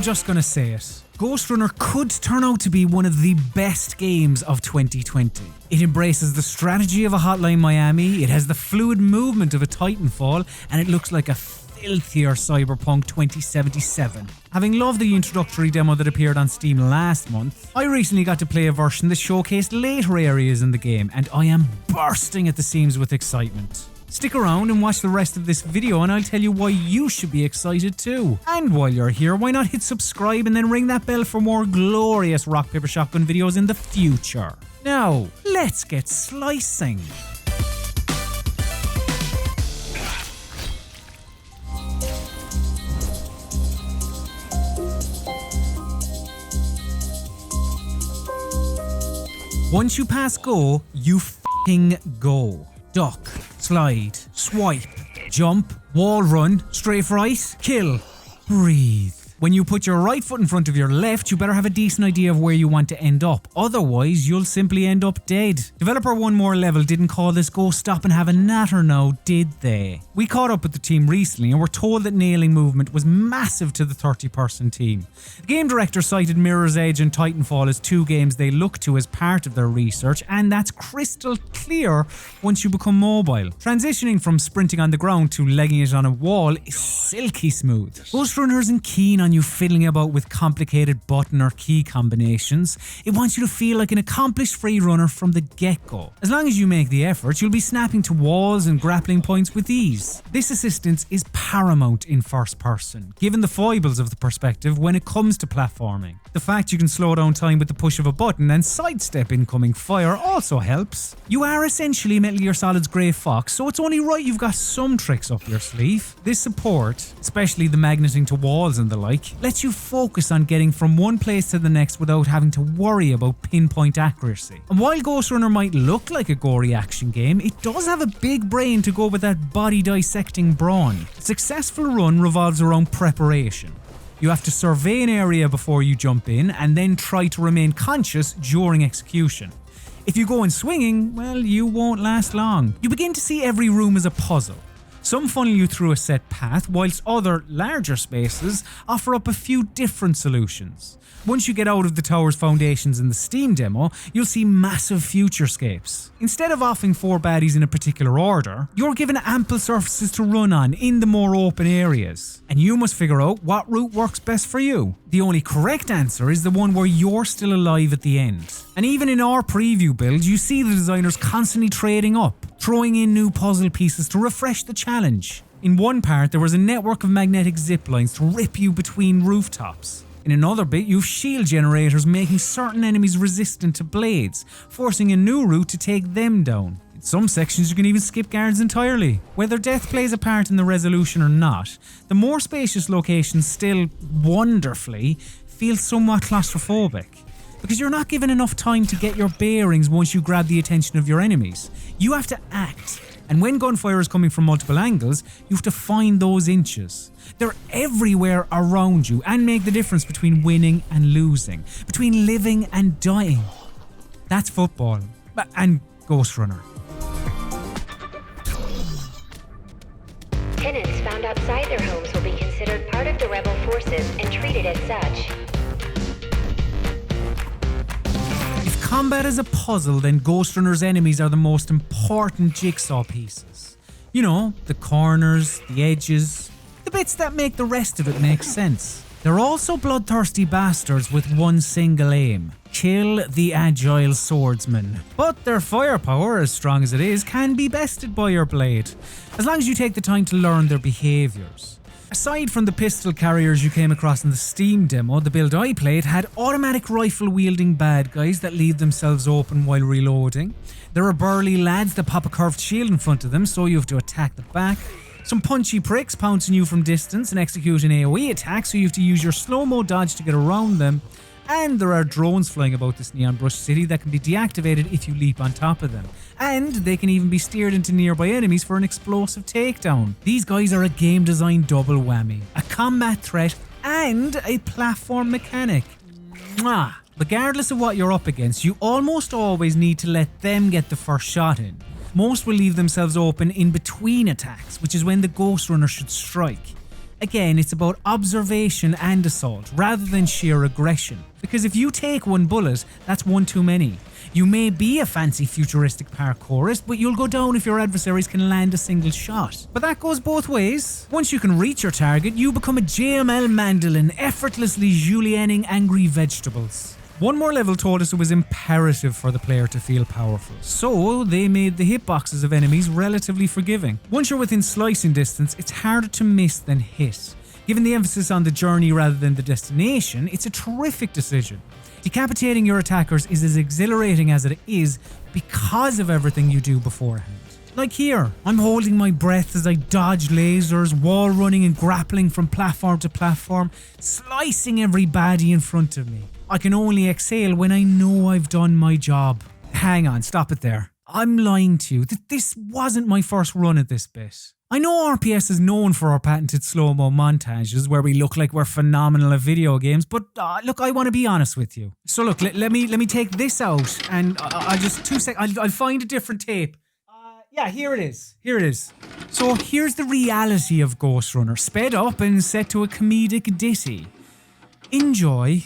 I'm just gonna say it. Ghostrunner could turn out to be one of the best games of 2020. It embraces the strategy of a Hotline Miami, it has the fluid movement of a Titanfall, and it looks like a filthier Cyberpunk 2077. Having loved the introductory demo that appeared on Steam last month, I recently got to play a version that showcased later areas in the game, and I am bursting at the seams with excitement. Stick around and watch the rest of this video and I'll tell you why you should be excited too. And while you're here, why not hit subscribe and then ring that bell for more glorious Rock Paper Shotgun videos in the future. Now, let's get slicing. Once you pass go, you f***ing go. Duck, slide, swipe, jump, wall run, strafe right, kill, breathe. When you put your right foot in front of your left, you better have a decent idea of where you want to end up. Otherwise, you'll simply end up dead. Developer One More Level didn't call this go stop and have a natter now, did they? We caught up with the team recently and were told that nailing movement was massive to the 30-person team. The game director cited Mirror's Edge and Titanfall as two games they look to as part of their research, and that's crystal clear once you become mobile. Transitioning from sprinting on the ground to legging it on a wall is silky smooth. Ghostrunner isn't keen on you fiddling about with complicated button or key combinations. It wants you to feel like an accomplished freerunner from the get-go. As long as you make the effort, you'll be snapping to walls and grappling points with ease. This assistance is paramount in first person, given the foibles of the perspective when it comes to platforming. The fact you can slow down time with the push of a button and sidestep incoming fire also helps. You are essentially Metal Gear Solid's Grey Fox, so it's only right you've got some tricks up your sleeve. This support, especially the magneting to walls and the like, lets you focus on getting from one place to the next without having to worry about pinpoint accuracy. And while Ghostrunner might look like a gory action game, it does have a big brain to go with that body dissecting brawn. A successful run revolves around preparation. You have to survey an area before you jump in and then try to remain conscious during execution. If you go in swinging, well, you won't last long. You begin to see every room as a puzzle. Some funnel you through a set path, whilst other, larger spaces offer up a few different solutions. Once you get out of the tower's foundations in the Steam demo, you'll see massive futurescapes. Instead of offing 4 baddies in a particular order, you're given ample surfaces to run on in the more open areas. And you must figure out what route works best for you. The only correct answer is the one where you're still alive at the end. And even in our preview build, you see the designers constantly trading up, throwing in new puzzle pieces to refresh the challenge. In one part, there was a network of magnetic zip lines to rip you between rooftops. In another bit, you've shield generators making certain enemies resistant to blades, forcing a new route to take them down. In some sections you can even skip guards entirely. Whether death plays a part in the resolution or not, the more spacious locations still, wonderfully, feel somewhat claustrophobic. Because you're not given enough time to get your bearings once you grab the attention of your enemies. You have to act. And when gunfire is coming from multiple angles, you have to find those inches. They're everywhere around you and make the difference between winning and losing, between living and dying. That's football. And Ghostrunner. Tenants found outside their homes will be considered part of the rebel forces and treated as such. If combat is a puzzle, then Ghostrunner's enemies are the most important jigsaw pieces. You know, the corners, the edges, the bits that make the rest of it make sense. They're also bloodthirsty bastards with one single aim: kill the agile swordsman. But their firepower, as strong as it is, can be bested by your blade, as long as you take the time to learn their behaviours. Aside from the pistol carriers you came across in the Steam demo, the build I played had automatic rifle wielding bad guys that leave themselves open while reloading. There are burly lads that pop a curved shield in front of them, so you have to attack the back. Some punchy pricks pouncing you from distance and execute an AoE attack, so you have to use your slow-mo dodge to get around them. And there are drones flying about this neon brush city that can be deactivated if you leap on top of them. And they can even be steered into nearby enemies for an explosive takedown. These guys are a game design double whammy, a combat threat and a platform mechanic. Mwah! Regardless of what you're up against, you almost always need to let them get the first shot in. Most will leave themselves open in between attacks, which is when the Ghostrunner should strike. Again, it's about observation and assault rather than sheer aggression. Because if you take one bullet, that's one too many. You may be a fancy futuristic parkourist, but you'll go down if your adversaries can land a single shot. But that goes both ways. Once you can reach your target, you become a JML mandolin, effortlessly julienning angry vegetables. One more level told us it was imperative for the player to feel powerful, so they made the hitboxes of enemies relatively forgiving. Once you're within slicing distance, it's harder to miss than hit. Given the emphasis on the journey rather than the destination, it's a terrific decision. Decapitating your attackers is as exhilarating as it is because of everything you do beforehand. Like here, I'm holding my breath as I dodge lasers, wall running and grappling from platform to platform, slicing every baddie in front of me. I can only exhale when I know I've done my job. Hang on, stop it there. I'm lying to you that this wasn't my first run at this bit. I know RPS is known for our patented slow-mo montages where we look like we're phenomenal at video games, but look, I want to be honest with you. So look, let me take this out and I'll just 2 seconds, I'll find a different tape. Yeah, here it is. So here's the reality of Ghostrunner, sped up and set to a comedic ditty. Enjoy.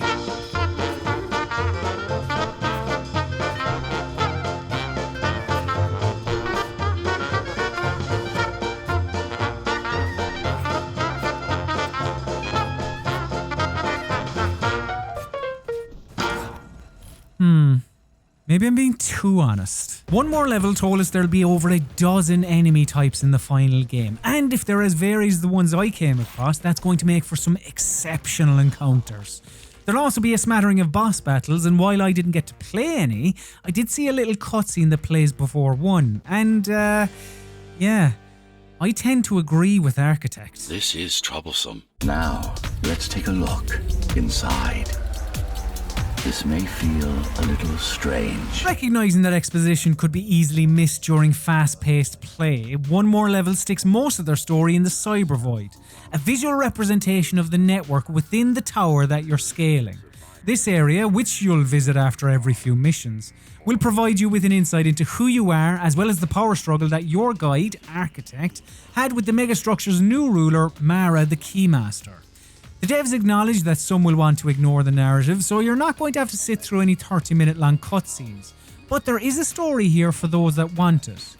Maybe I'm being too honest. One more level told us there'll be over a dozen enemy types in the final game, and if they're as varied as the ones I came across, that's going to make for some exceptional encounters. There'll also be a smattering of boss battles, and while I didn't get to play any, I did see a little cutscene that plays before one, and yeah, I tend to agree with Architect. This is troublesome. Now, let's take a look inside. This may feel a little strange. Recognising that exposition could be easily missed during fast-paced play, one more level sticks most of their story in the Cybervoid, a visual representation of the network within the tower that you're scaling. This area, which you'll visit after every few missions, will provide you with an insight into who you are as well as the power struggle that your guide, Architect, had with the megastructure's new ruler, Mara the Keymaster. The devs acknowledge that some will want to ignore the narrative, so you're not going to have to sit through any 30-minute long cutscenes. But there is a story here for those that want it.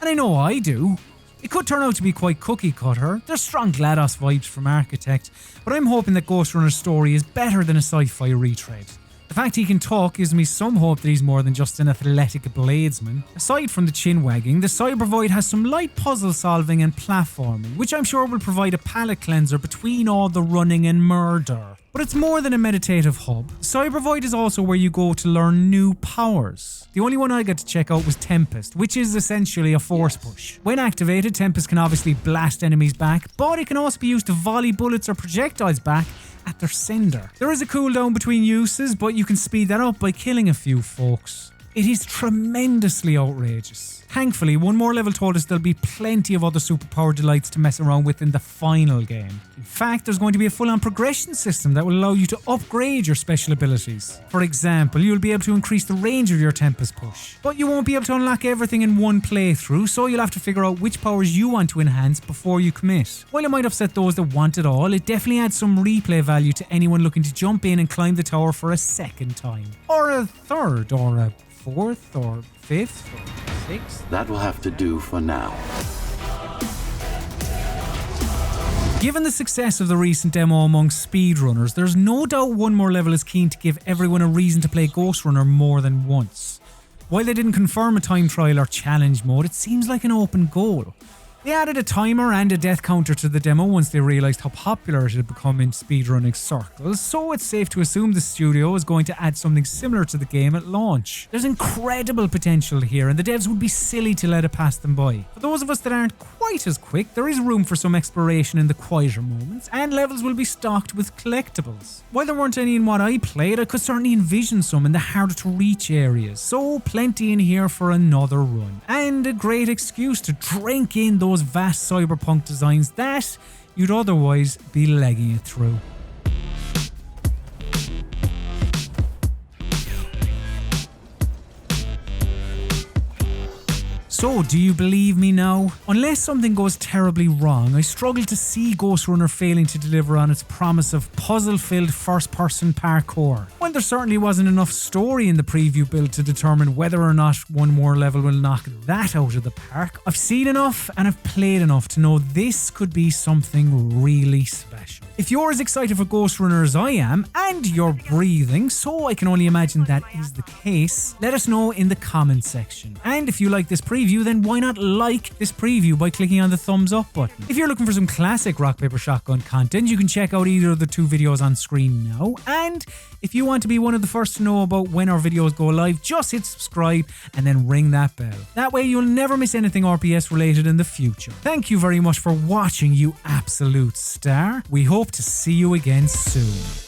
And I know I do. It could turn out to be quite cookie cutter. There's strong GLaDOS vibes from Architect, but I'm hoping that Ghostrunner's story is better than a sci-fi retread. The fact he can talk gives me some hope that he's more than just an athletic bladesman. Aside from the chin wagging, the Cybervoid has some light puzzle solving and platforming, which I'm sure will provide a palate cleanser between all the running and murder. But it's more than a meditative hub. Cybervoid is also where you go to learn new powers. The only one I got to check out was Tempest, which is essentially a force push. When activated, Tempest can obviously blast enemies back, but it can also be used to volley bullets or projectiles back at their sender. There is a cooldown between uses, but you can speed that up by killing a few folks. It is tremendously outrageous. Thankfully, one more level told us there'll be plenty of other superpower delights to mess around with in the final game. In fact, there's going to be a full-on progression system that will allow you to upgrade your special abilities. For example, you'll be able to increase the range of your Tempest push, but you won't be able to unlock everything in one playthrough, so you'll have to figure out which powers you want to enhance before you commit. While it might upset those that want it all, it definitely adds some replay value to anyone looking to jump in and climb the tower for a second time. Or a third, or a fourth, or fifth, or sixth. That will have to do for now. Given the success of the recent demo among speedrunners, there's no doubt one more level is keen to give everyone a reason to play Ghostrunner more than once. While they didn't confirm a time trial or challenge mode, it seems like an open goal. They added a timer and a death counter to the demo once they realised how popular it had become in speedrunning circles, so it's safe to assume the studio is going to add something similar to the game at launch. There's incredible potential here, and the devs would be silly to let it pass them by. For those of us that aren't quite as quick, there is room for some exploration in the quieter moments, and levels will be stocked with collectibles. While there weren't any in what I played, I could certainly envision some in the harder to reach areas, so plenty in here for another run. And a great excuse to drink in those vast cyberpunk designs that you'd otherwise be legging it through. So, do you believe me now? Unless something goes terribly wrong, I struggle to see Ghostrunner failing to deliver on its promise of puzzle-filled first-person parkour. While there certainly wasn't enough story in the preview build to determine whether or not one more level will knock that out of the park, I've seen enough and I've played enough to know this could be something really special. If you're as excited for Ghostrunner as I am, and you're breathing, so I can only imagine that is the case, let us know in the comments section. And if you like this preview, then why not like this preview by clicking on the thumbs up button. If you're looking for some classic Rock Paper Shotgun content, you can check out either of the two videos on screen now. And if you want to be one of the first to know about when our videos go live, just hit subscribe and then ring that bell. That way you'll never miss anything RPS related in the future. Thank you very much for watching, you absolute star. We hope to see you again soon.